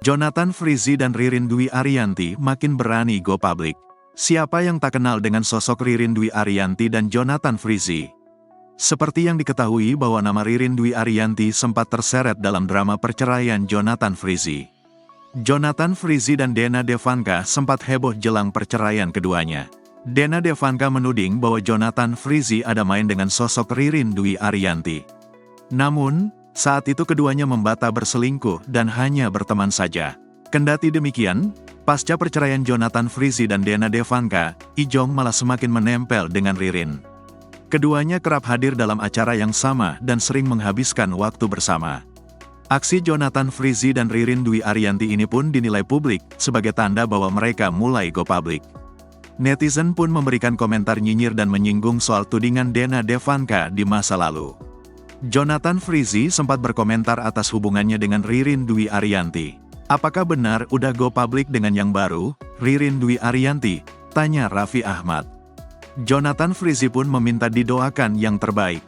Jonathan Frizzy dan Ririn Dwi Ariyanti makin berani go public. Siapa yang tak kenal dengan sosok Ririn Dwi Ariyanti dan Jonathan Frizzy? Seperti yang diketahui bahwa nama Ririn Dwi Ariyanti sempat terseret dalam drama perceraian Jonathan Frizzy. Jonathan Frizzy dan Dena Devanka sempat heboh jelang perceraian keduanya. Dena Devanka menuding bahwa Jonathan Frizzy ada main dengan sosok Ririn Dwi Ariyanti. Namun, saat itu keduanya membantah berselingkuh dan hanya berteman saja. Kendati demikian, pasca perceraian Jonathan Frizzy dan Dena Devanka, Ijong malah semakin menempel dengan Ririn. Keduanya kerap hadir dalam acara yang sama dan sering menghabiskan waktu bersama. Aksi Jonathan Frizzy dan Ririn Dwi Ariyanti ini pun dinilai publik sebagai tanda bahwa mereka mulai go public. Netizen pun memberikan komentar nyinyir dan menyinggung soal tudingan Dena Devanka di masa lalu. Jonathan Frizzy sempat berkomentar atas hubungannya dengan Ririn Dwi Ariyanti. Apakah benar udah go public dengan yang baru, Ririn Dwi Ariyanti? Tanya Raffi Ahmad. Jonathan Frizzy pun meminta didoakan yang terbaik.